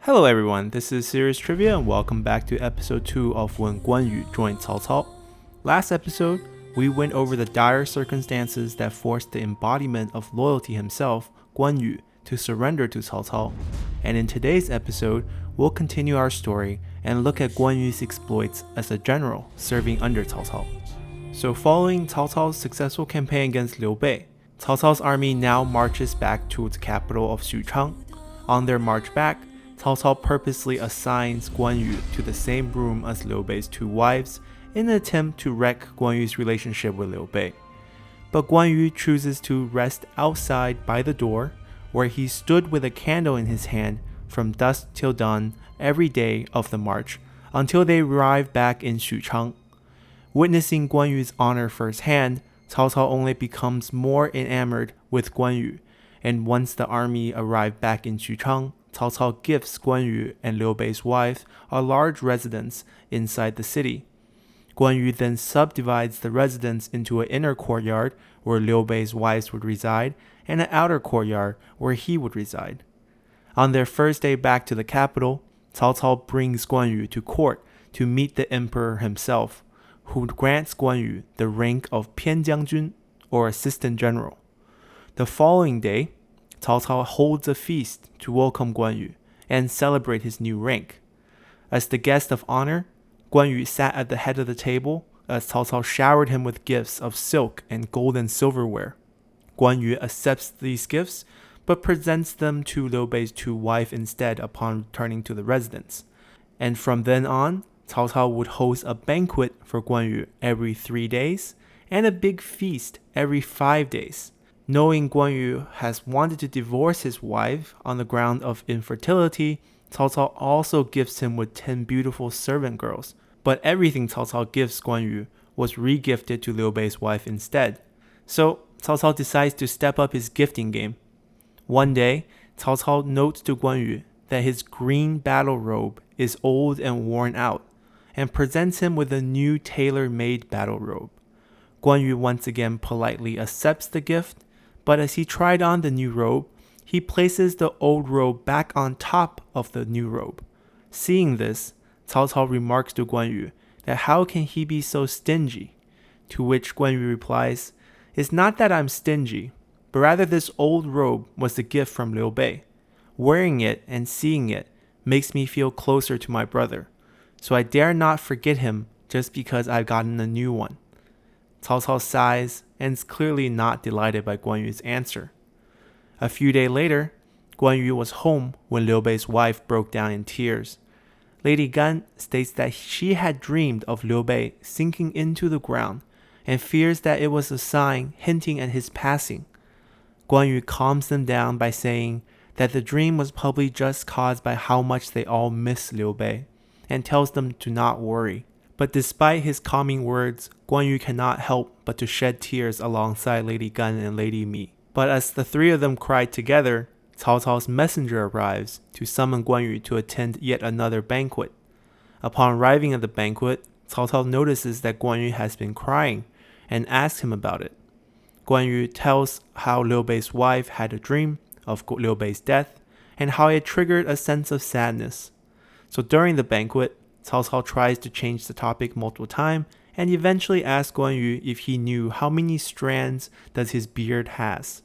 Hello everyone, this is Serious Trivia and welcome back to episode 2 of When Guan Yu joined Cao Cao. Last episode, we went over the dire circumstances that forced the embodiment of loyalty himself, Guan Yu, to surrender to Cao Cao. And in today's episode, we'll continue our story and look at Guan Yu's exploits as a general serving under Cao Cao. So following Cao Cao's successful campaign against Liu Bei, Cao Cao's army now marches back to the capital of Xuchang. On their march back, Cao Cao purposely assigns Guan Yu to the same room as Liu Bei's two wives in an attempt to wreck Guan Yu's relationship with Liu Bei. But Guan Yu chooses to rest outside by the door, where he stood with a candle in his hand from dusk till dawn every day of the march until they arrived back in Xuchang. Witnessing Guan Yu's honor firsthand, Cao Cao only becomes more enamored with Guan Yu, and once the army arrived back in Xuchang, Cao Cao gifts Guan Yu and Liu Bei's wife a large residence inside the city. Guan Yu then subdivides the residence into an inner courtyard where Liu Bei's wives would reside and an outer courtyard where he would reside. On their first day back to the capital, Cao Cao brings Guan Yu to court to meet the emperor himself, who grants Guan Yu the rank of Pianjiangjun, or assistant general. The following day, Cao Cao holds a feast to welcome Guan Yu and celebrate his new rank. As the guest of honor, Guan Yu sat at the head of the table as Cao Cao showered him with gifts of silk and gold and silverware. Guan Yu accepts these gifts, but presents them to Liu Bei's two wives instead upon returning to the residence. And from then on, Cao Cao would host a banquet for Guan Yu every 3 days and a big feast every 5 days. Knowing Guan Yu has wanted to divorce his wife on the ground of infertility, Cao Cao also gifts him with 10 beautiful servant girls. But everything Cao Cao gives Guan Yu was re-gifted to Liu Bei's wife instead. So Cao Cao decides to step up his gifting game. One day, Cao Cao notes to Guan Yu that his green battle robe is old and worn out, and presents him with a new tailor-made battle robe. Guan Yu once again politely accepts the gift, but as he tried on the new robe, he places the old robe back on top of the new robe. Seeing this, Cao Cao remarks to Guan Yu that how can he be so stingy? To which Guan Yu replies, "It's not that I'm stingy, but rather this old robe was a gift from Liu Bei. Wearing it and seeing it makes me feel closer to my brother, so I dare not forget him just because I've gotten a new one." Cao Cao sighs and is clearly not delighted by Guan Yu's answer. A few days later, Guan Yu was home when Liu Bei's wife broke down in tears. Lady Gan states that she had dreamed of Liu Bei sinking into the ground and fears that it was a sign hinting at his passing. Guan Yu calms them down by saying that the dream was probably just caused by how much they all miss Liu Bei, and tells them to not worry. But despite his calming words, Guan Yu cannot help but to shed tears alongside Lady Gan and Lady Mi. But as the three of them cry together, Cao Cao's messenger arrives to summon Guan Yu to attend yet another banquet. Upon arriving at the banquet, Cao Cao notices that Guan Yu has been crying and asks him about it. Guan Yu tells how Liu Bei's wife had a dream of Liu Bei's death and how it triggered a sense of sadness. So during the banquet, Cao Cao tries to change the topic multiple times and eventually asks Guan Yu if he knew how many strands does his beard has.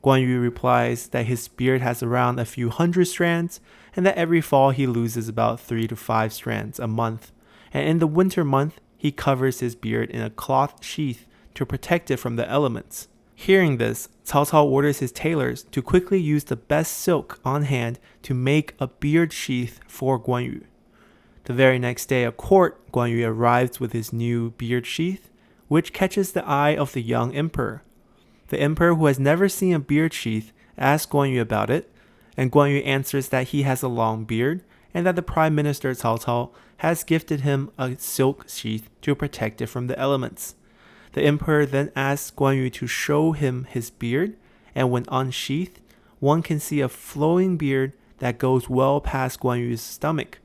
Guan Yu replies that his beard has around a few hundred strands and that every fall he loses about 3 to 5 strands a month, and in the winter month he covers his beard in a cloth sheath to protect it from the elements. Hearing this, Cao Cao orders his tailors to quickly use the best silk on hand to make a beard sheath for Guan Yu. The very next day at court, Guan Yu arrives with his new beard sheath, which catches the eye of the young emperor. The emperor, who has never seen a beard sheath, asks Guan Yu about it, and Guan Yu answers that he has a long beard and that the prime minister Cao Cao has gifted him a silk sheath to protect it from the elements. The emperor then asks Guan Yu to show him his beard, and when unsheathed, one can see a flowing beard that goes well past Guan Yu's stomach.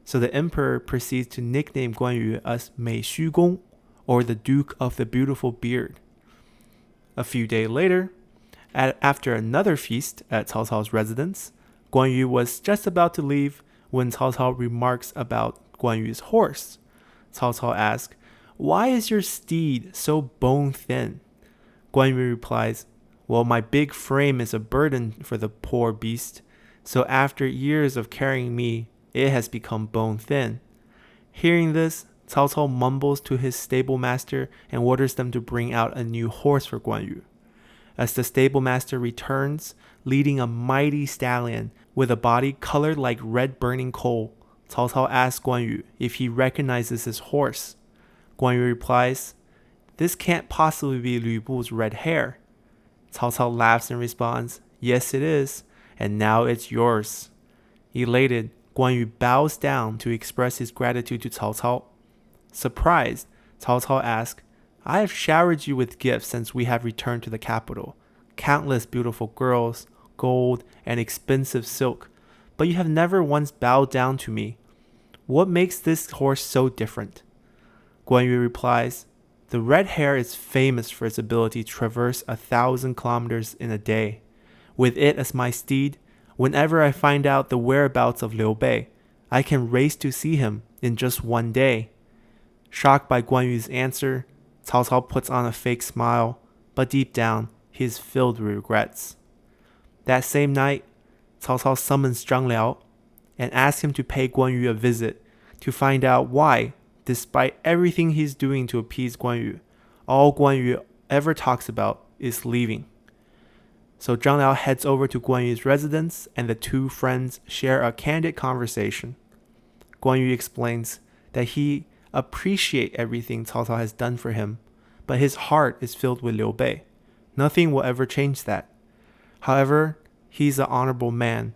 So the emperor proceeds to nickname Guan Yu as Mei Xu Gong, or the Duke of the Beautiful Beard. A few days later, after another feast at Cao Cao's residence, Guan Yu was just about to leave when Cao Cao remarks about Guan Yu's horse. Cao Cao asks, "Why is your steed so bone thin?" Guan Yu replies, "Well, my big frame is a burden for the poor beast, so after years of carrying me, it has become bone thin." Hearing this, Cao Cao mumbles to his stable master and orders them to bring out a new horse for Guan Yu. As the stable master returns, leading a mighty stallion with a body colored like red burning coal, Cao Cao asks Guan Yu if he recognizes his horse. Guan Yu replies, "This can't possibly be Lü Bu's red hair." Cao Cao laughs and responds, "Yes, it is, and now it's yours." Elated, Guan Yu bows down to express his gratitude to Cao Cao. Surprised, Cao Cao asks, "I have showered you with gifts since we have returned to the capital. Countless beautiful girls, gold, and expensive silk, but you have never once bowed down to me. What makes this horse so different?" Guan Yu replies, "The red hare is famous for its ability to traverse 1,000 kilometers in a day. With it as my steed, whenever I find out the whereabouts of Liu Bei, I can race to see him in just one day." Shocked by Guan Yu's answer, Cao Cao puts on a fake smile, but deep down, he is filled with regrets. That same night, Cao Cao summons Zhang Liao and asks him to pay Guan Yu a visit to find out why, despite everything he's doing to appease Guan Yu, all Guan Yu ever talks about is leaving. So Zhang Liao heads over to Guan Yu's residence and the two friends share a candid conversation. Guan Yu explains that he appreciates everything Cao Cao has done for him, but his heart is filled with Liu Bei. Nothing will ever change that. However, he's an honorable man,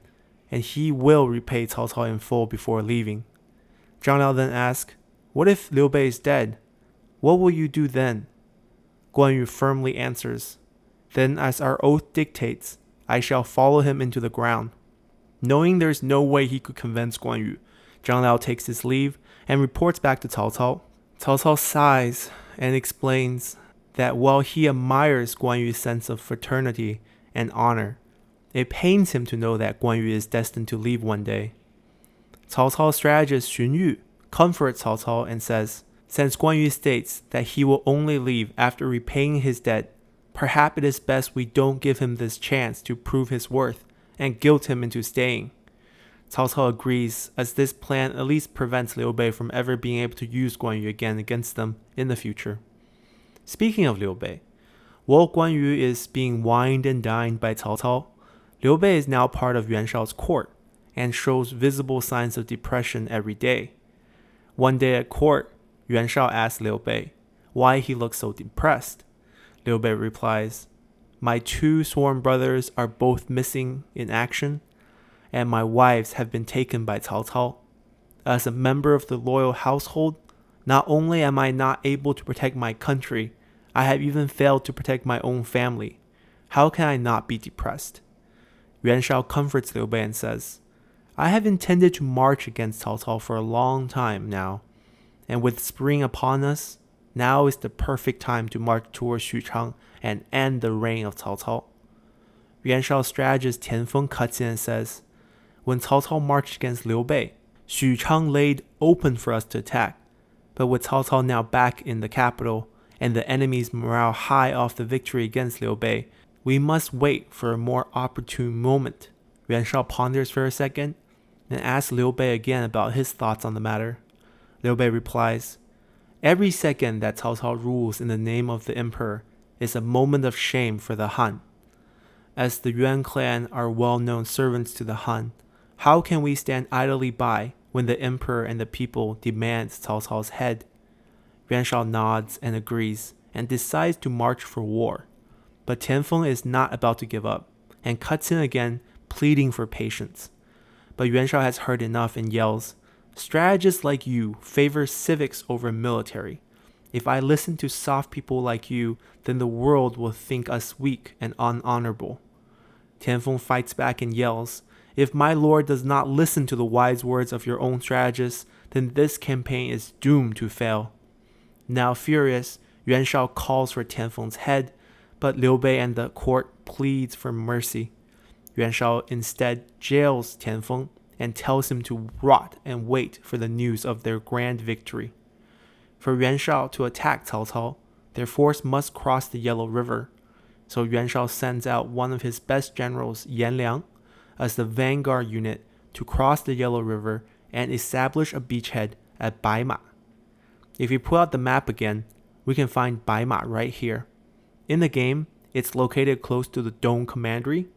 and he will repay Cao Cao in full before leaving. Zhang Liao then asks, "What if Liu Bei is dead? What will you do then?" Guan Yu firmly answers, "Then as our oath dictates, I shall follow him into the ground." Knowing there's no way he could convince Guan Yu, Zhang Liao takes his leave and reports back to Cao Cao. Cao Cao sighs and explains that while he admires Guan Yu's sense of fraternity and honor, it pains him to know that Guan Yu is destined to leave one day. Cao Cao's strategist Xun Yu comforts Cao Cao and says, since Guan Yu states that he will only leave after repaying his debt, perhaps it is best we don't give him this chance to prove his worth and guilt him into staying. Cao Cao agrees, as this plan at least prevents Liu Bei from ever being able to use Guan Yu again against them in the future. Speaking of Liu Bei, while Guan Yu is being wined and dined by Cao Cao, Liu Bei is now part of Yuan Shao's court and shows visible signs of depression every day. One day at court, Yuan Shao asks Liu Bei why he looks so depressed. Liu Bei replies, "My two sworn brothers are both missing in action, and my wives have been taken by Cao Cao. As a member of the loyal household, not only am I not able to protect my country, I have even failed to protect my own family. How can I not be depressed?" Yuan Shao comforts Liu Bei and says, "I have intended to march against Cao Cao for a long time now, and with spring upon us, now is the perfect time to march towards Xuchang and end the reign of Cao Cao." Yuan Shao's strategist Tian Feng cuts in and says, "When Cao Cao marched against Liu Bei, Xuchang laid open for us to attack. But with Cao Cao now back in the capital, and the enemy's morale high off the victory against Liu Bei, we must wait for a more opportune moment." Yuan Shao ponders for a second, and asks Liu Bei again about his thoughts on the matter. Liu Bei replies, "Every second that Cao Cao rules in the name of the emperor is a moment of shame for the Han. As the Yuan clan are well-known servants to the Han, how can we stand idly by when the emperor and the people demand Cao Cao's head?" Yuan Shao nods and agrees, and decides to march for war. But Tian Feng is not about to give up, and cuts in again, pleading for patience. But Yuan Shao has heard enough and yells, "Strategists like you favor civics over military. If I listen to soft people like you, then the world will think us weak and unhonorable." Tian Feng fights back and yells, "If my lord does not listen to the wise words of your own strategists, then this campaign is doomed to fail." Now furious, Yuan Shao calls for Tian Feng's head, but Liu Bei and the court pleads for mercy. Yuan Shao instead jails Tianfeng and tells him to rot and wait for the news of their grand victory. For Yuan Shao to attack Cao Cao, their force must cross the Yellow River. So Yuan Shao sends out one of his best generals, Yan Liang, as the vanguard unit to cross the Yellow River and establish a beachhead at Baima. If we pull out the map again, we can find Baima right here. In the game, it's located close to the Dong commandery.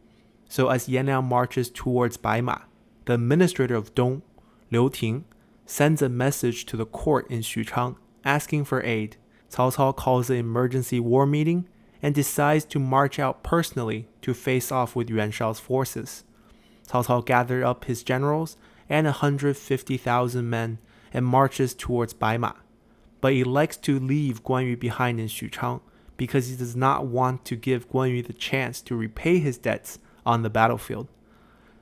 So as Yan Liang marches towards Baima, the administrator of Dong, Liu Ting, sends a message to the court in Xuchang asking for aid. Cao Cao calls an emergency war meeting and decides to march out personally to face off with Yuan Shao's forces. Cao Cao gathered up his generals and 150,000 men and marches towards Baima. But he likes to leave Guan Yu behind in Xuchang because he does not want to give Guan Yu the chance to repay his debts on the battlefield.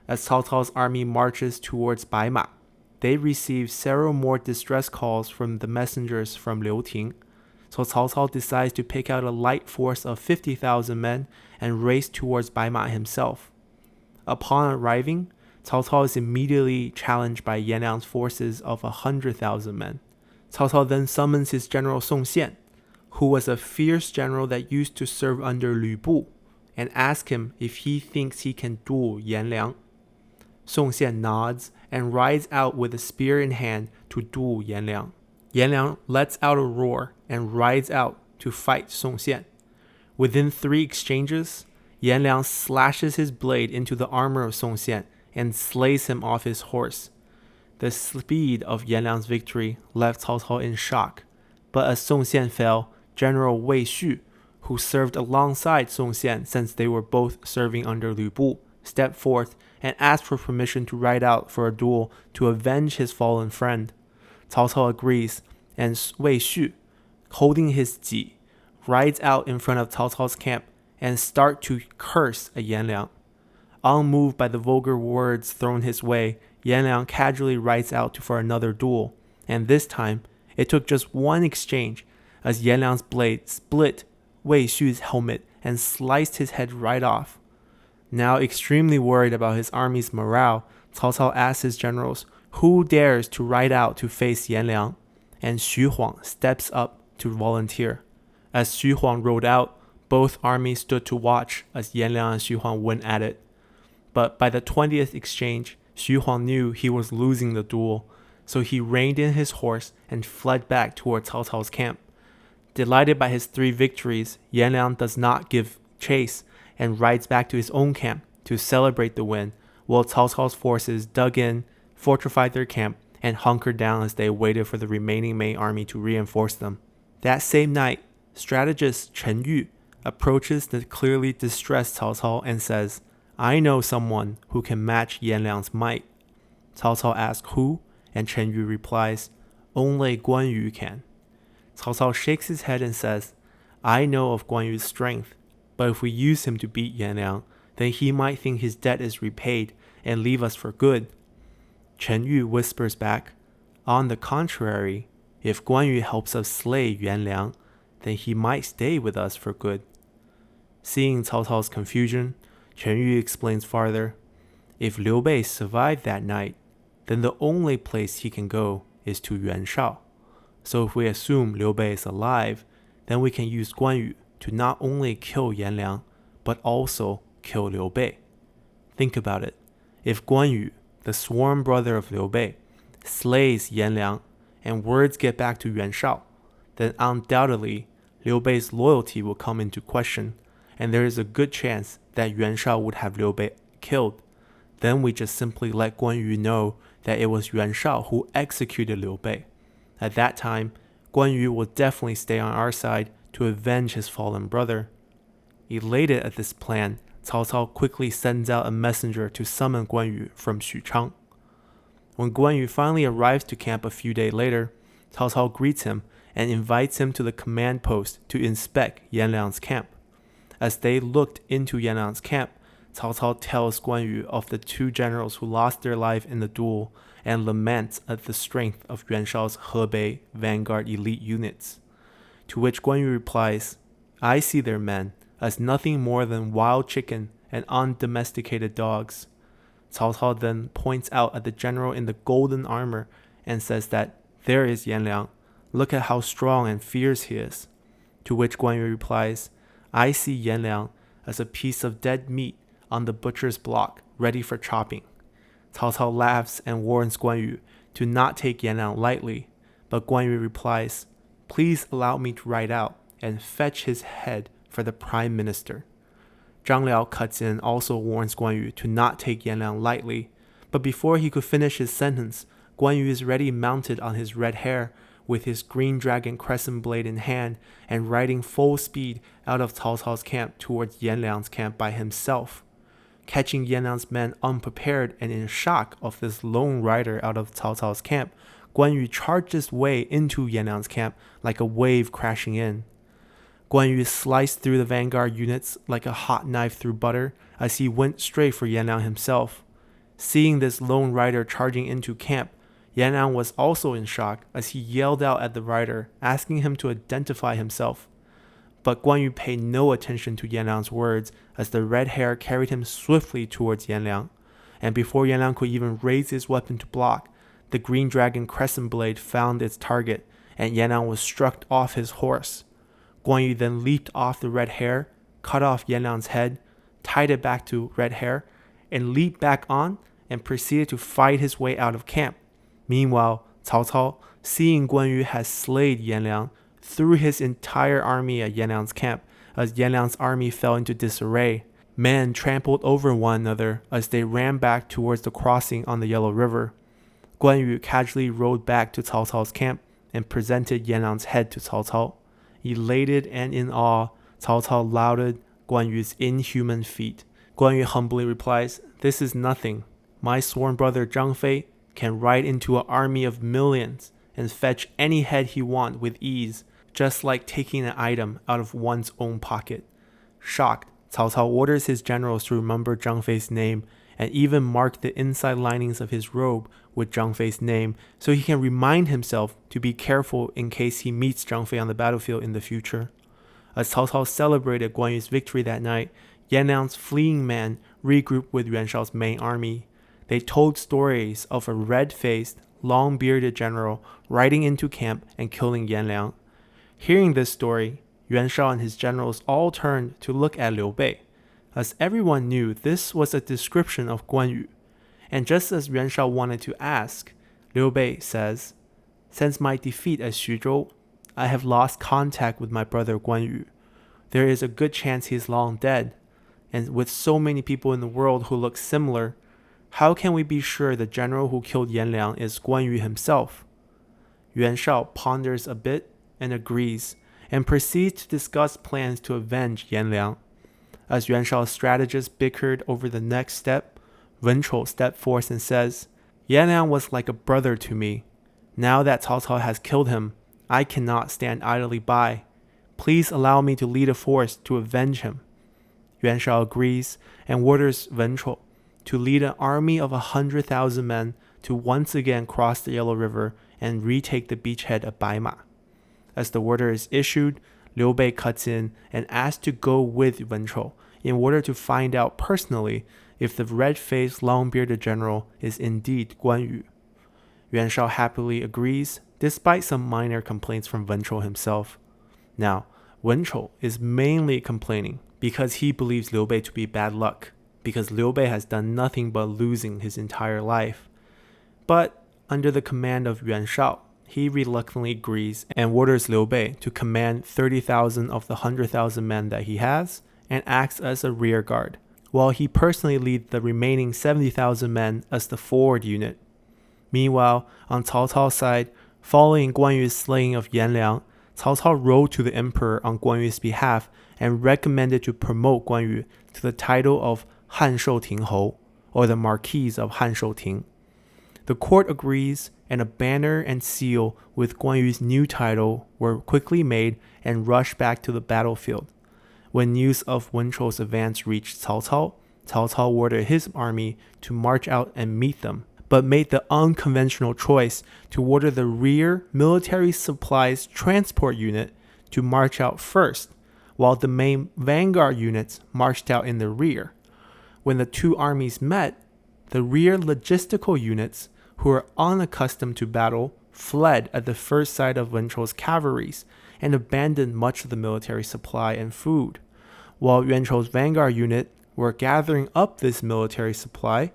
As Cao Cao's army marches towards Baima, they receive several more distress calls from the messengers from Liu Ting. So Cao Cao decides to pick out a light force of 50,000 men and race towards Baima himself. Upon arriving, Cao Cao is immediately challenged by Yan Liang's forces of 100,000 men. Cao Cao then summons his general Song Xian, who was a fierce general that used to serve under Lü Bu, and asks him if he thinks he can duel Yan Liang. Song Xian nods and rides out with a spear in hand to duel Yan Liang. Yan Liang lets out a roar and rides out to fight Song Xian. Within 3 exchanges, Yan Liang slashes his blade into the armor of Song Xian and slays him off his horse. The speed of Yan Liang's victory left Cao Cao in shock, but as Song Xian fell, General Wei Xu, who served alongside Song Xian since they were both serving under Lü Bu, stepped forth and asked for permission to ride out for a duel to avenge his fallen friend. Cao Cao agrees, and Wei Xu, holding his ji, rides out in front of Cao Cao's camp and start to curse at Yan Liang. Unmoved by the vulgar words thrown his way, Yan Liang casually rides out for another duel, and this time, it took just one exchange as Yan Liang's blade split Wei Xu's helmet and sliced his head right off. Now extremely worried about his army's morale, Cao Cao asks his generals who dares to ride out to face Yan Liang, and Xu Huang steps up to volunteer. As Xu Huang rode out, both armies stood to watch as Yan Liang and Xu Huang went at it. But by the 20th exchange, Xu Huang knew he was losing the duel, so he reined in his horse and fled back toward Cao Cao's camp. Delighted by his 3 victories, Yan Liang does not give chase and rides back to his own camp to celebrate the win, while Cao Cao's forces dug in, fortified their camp, and hunkered down as they waited for the remaining main army to reinforce them. That same night, strategist Chen Yu approaches the clearly distressed Cao Cao and says, "I know someone who can match Yan Liang's might." Cao Cao asks who, and Chen Yu replies, "Only Guan Yu can." Cao Cao shakes his head and says, "I know of Guan Yu's strength, but if we use him to beat Yan Liang, then he might think his debt is repaid and leave us for good." Chen Yu whispers back, "On the contrary, if Guan Yu helps us slay Yan Liang, then he might stay with us for good." Seeing Cao Cao's confusion, Chen Yu explains farther, "If Liu Bei survived that night, then the only place he can go is to Yuan Shao. So if we assume Liu Bei is alive, then we can use Guan Yu to not only kill Yan Liang, but also kill Liu Bei. Think about it. If Guan Yu, the sworn brother of Liu Bei, slays Yan Liang and words get back to Yuan Shao, then undoubtedly Liu Bei's loyalty will come into question, and there is a good chance that Yuan Shao would have Liu Bei killed. Then we just simply let Guan Yu know that it was Yuan Shao who executed Liu Bei. At that time, Guan Yu will definitely stay on our side to avenge his fallen brother." Elated at this plan, Cao Cao quickly sends out a messenger to summon Guan Yu from Xuchang. When Guan Yu finally arrives to camp a few days later, Cao Cao greets him and invites him to the command post to inspect Yan Liang's camp. As they looked into Yan Liang's camp, Cao Cao tells Guan Yu of the 2 generals who lost their life in the duel and laments at the strength of Yuan Shao's Hebei vanguard elite units. To which Guan Yu replies, "I see their men as nothing more than wild chicken and undomesticated dogs. Cao Cao then points out at the general in the golden armor and says that there is Yanliang. Look at how strong and fierce he is. To which Guan Yu replies, I see Yanliang as a piece of dead meat on the butcher's block, ready for chopping. Cao Cao laughs and warns Guan Yu to not take Yanliang lightly, but Guan Yu replies, please allow me to ride out and fetch his head for the prime minister. Zhang Liao cuts in and also warns Guan Yu to not take Yanliang lightly, but before he could finish his sentence, Guan Yu is ready mounted on his red hare with his green dragon crescent blade in hand and riding full speed out of Cao Cao's camp towards Yanliang's camp by himself. Catching Yanliang's men unprepared and in shock of this lone rider out of Cao Cao's camp, Guan Yu charged his way into Yanliang's camp like a wave crashing in. Guan Yu sliced through the vanguard units like a hot knife through butter as he went straight for Yanliang himself. Seeing this lone rider charging into camp, Yanliang was also in shock as he yelled out at the rider, asking him to identify himself. But Guan Yu paid no attention to Yanliang's words as the red hare carried him swiftly towards Yanliang. And before Yanliang could even raise his weapon to block, the green dragon crescent blade found its target and Yanliang was struck off his horse. Guan Yu then leaped off the red hare, cut off Yanliang's head, tied it back to red hare, and leaped back on and proceeded to fight his way out of camp. Meanwhile, Cao Cao, seeing Guan Yu has slayed Yanliang, threw his entire army at Yanliang's camp as Yanliang's army fell into disarray. Men trampled over one another as they ran back towards the crossing on the Yellow River. Guan Yu casually rode back to Cao Cao's camp and presented Yanliang's head to Cao Cao. Elated and in awe, Cao Cao lauded Guan Yu's inhuman feat. Guan Yu humbly replies, this is nothing. My sworn brother Zhang Fei can ride into an army of millions and fetch any head he wants with ease, just like taking an item out of one's own pocket. Shocked, Cao Cao orders his generals to remember Zhang Fei's name and even mark the inside linings of his robe with Zhang Fei's name so he can remind himself to be careful in case he meets Zhang Fei on the battlefield in the future. As Cao Cao celebrated Guan Yu's victory that night, Yanliang's fleeing men regrouped with Yuan Shao's main army. They told stories of a red-faced, long-bearded general riding into camp and killing Yanliang. Hearing this story, Yuan Shao and his generals all turned to look at Liu Bei, as everyone knew this was a description of Guan Yu. And just as Yuan Shao wanted to ask, Liu Bei says, since my defeat at Xuzhou, I have lost contact with my brother Guan Yu. There is a good chance he is long dead, and with so many people in the world who look similar, how can we be sure the general who killed Yanliang is Guan Yu himself? Yuan Shao ponders a bit and agrees, and proceeds to discuss plans to avenge Yanliang. As Yuan Shao's strategists bickered over the next step, Wen Chou stepped forth and says, Yanliang was like a brother to me. Now that Cao Cao has killed him, I cannot stand idly by. Please allow me to lead a force to avenge him. Yuan Shao agrees and orders Wen Chou to lead an army of 100,000 men to once again cross the Yellow River and retake the beachhead of Baima. As the order is issued, Liu Bei cuts in and asks to go with Wen Chou in order to find out personally if the red-faced, long-bearded general is indeed Guan Yu. Yuan Shao happily agrees, despite some minor complaints from Wen Chou himself. Now, Wen Chou is mainly complaining because he believes Liu Bei to be bad luck, because Liu Bei has done nothing but losing his entire life. But under the command of Yuan Shao, he reluctantly agrees and orders Liu Bei to command 30,000 of the 100,000 men that he has and acts as a rear guard, while he personally leads the remaining 70,000 men as the forward unit. Meanwhile, on Cao Cao's side, following Guan Yu's slaying of Yanliang, Cao Cao wrote to the emperor on Guan Yu's behalf and recommended to promote Guan Yu to the title of Han Shou Ting Hou, or the Marquis of Han Shou Ting. The court agrees, and a banner and seal with Guan Yu's new title were quickly made and rushed back to the battlefield. When news of Wen Chou's advance reached Cao Cao, Cao Cao ordered his army to march out and meet them, but made the unconventional choice to order the rear military supplies transport unit to march out first, while the main vanguard units marched out in the rear. when the two armies met, the rear logistical units, who were unaccustomed to battle, fled at the first sight of Wen Chou's cavalries and abandoned much of the military supply and food. While Yuan Chou's vanguard unit were gathering up this military supply,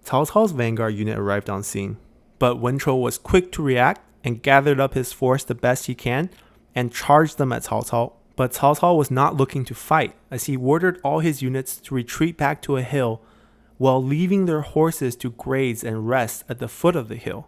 Cao Cao's vanguard unit arrived on scene. But Wen Chou was quick to react and gathered up his force the best he can and charged them at Cao Cao. But Cao Cao was not looking to fight, as he ordered all his units to retreat back to a hill while leaving their horses to graze and rest at the foot of the hill.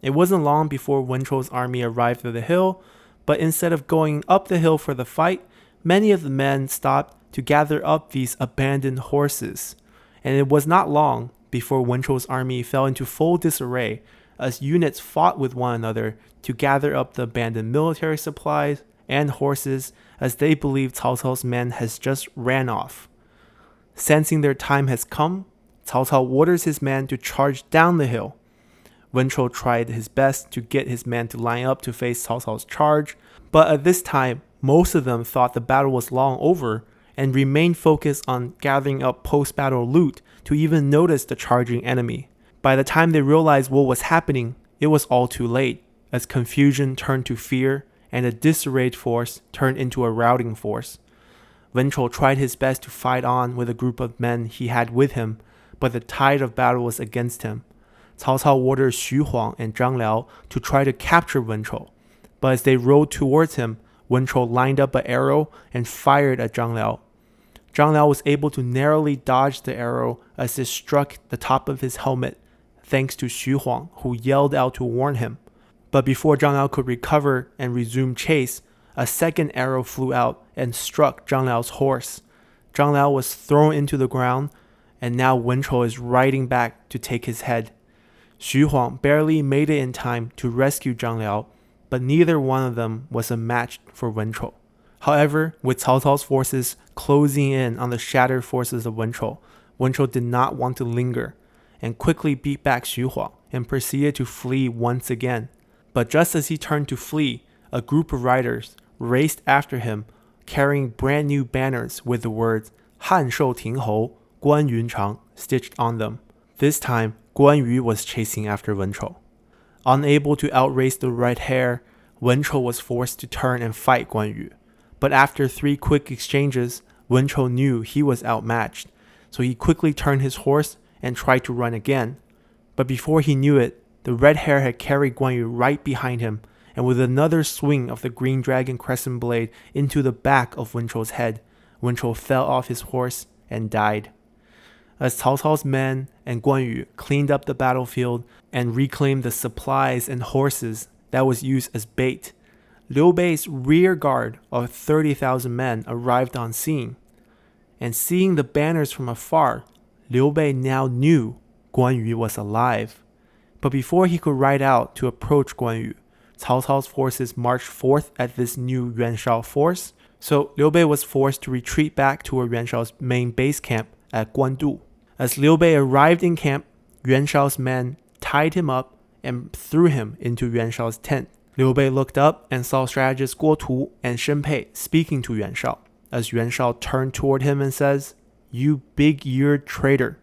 It wasn't long before Wen Chou's army arrived at the hill, but instead of going up the hill for the fight, many of the men stopped to gather up these abandoned horses. And it was not long before Wen Chou's army fell into full disarray as units fought with one another to gather up the abandoned military supplies and horses, as they believed Cao Cao's men has just ran off. Sensing their time has come, Cao Cao orders his men to charge down the hill. Wen Chou tried his best to get his men to line up to face Cao Cao's charge, but at this time, most of them thought the battle was long over and remained focused on gathering up post-battle loot to even notice the charging enemy. By the time they realized what was happening, it was all too late, as confusion turned to fear and a disarrayed force turned into a routing force. Wen Chou tried his best to fight on with a group of men he had with him, but the tide of battle was against him. Cao Cao ordered Xu Huang and Zhang Liao to try to capture Wen Chou, but as they rode towards him, Wen Chou lined up an arrow and fired at Zhang Liao. Zhang Liao was able to narrowly dodge the arrow as it struck the top of his helmet, thanks to Xu Huang, who yelled out to warn him. But before Zhang Liao could recover and resume chase, a second arrow flew out and struck Zhang Liao's horse. Zhang Liao was thrown into the ground, and now Wen Chou is riding back to take his head. Xu Huang barely made it in time to rescue Zhang Liao, but neither one of them was a match for Wen Chou. However, with Cao Cao's forces closing in on the shattered forces of Wen Chou did not want to linger, and quickly beat back Xu Huang and proceeded to flee once again. But just as he turned to flee, a group of riders raced after him, carrying brand new banners with the words Han Shou Ting Hou, Guan Yun Chang stitched on them. This time, Guan Yu was chasing after Wen Chou. Unable to outrace the red hair, Wen Chou was forced to turn and fight Guan Yu. But after 3 quick exchanges, Wen Chou knew he was outmatched, so he quickly turned his horse and tried to run again. But before he knew it, the red hair had carried Guan Yu right behind him, and with another swing of the green dragon crescent blade into the back of Wen Chou's head, Wen Chou fell off his horse and died. As Cao Cao's men and Guan Yu cleaned up the battlefield and reclaimed the supplies and horses that was used as bait, Liu Bei's rear guard of 30,000 men arrived on scene. And seeing the banners from afar, Liu Bei now knew Guan Yu was alive. But before he could ride out to approach Guan Yu, Cao Cao's forces marched forth at this new Yuan Shao force, so Liu Bei was forced to retreat back toward Yuan Shao's main base camp at Guandu. As Liu Bei arrived in camp, Yuan Shao's men tied him up and threw him into Yuan Shao's tent. Liu Bei looked up and saw strategist Guo Tu and Shen Pei speaking to Yuan Shao, as Yuan Shao turned toward him and says, "You big-eared traitor,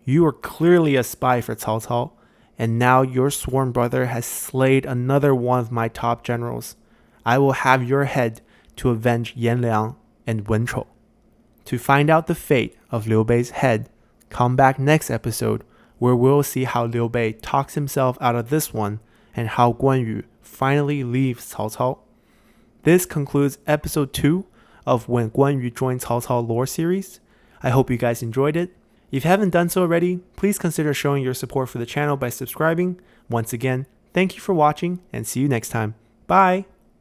you are clearly a spy for Cao Cao, and now your sworn brother has slayed another one of my top generals. I will have your head to avenge Yan Liang and Wen Chou." To find out the fate of Liu Bei's head, come back next episode where we'll see how Liu Bei talks himself out of this one and how Guan Yu finally leaves Cao Cao. This concludes episode 2 of When Guan Yu Joined Cao Cao lore series. I hope you guys enjoyed it. If you haven't done so already, please consider showing your support for the channel by subscribing. Once again, thank you for watching and see you next time. Bye!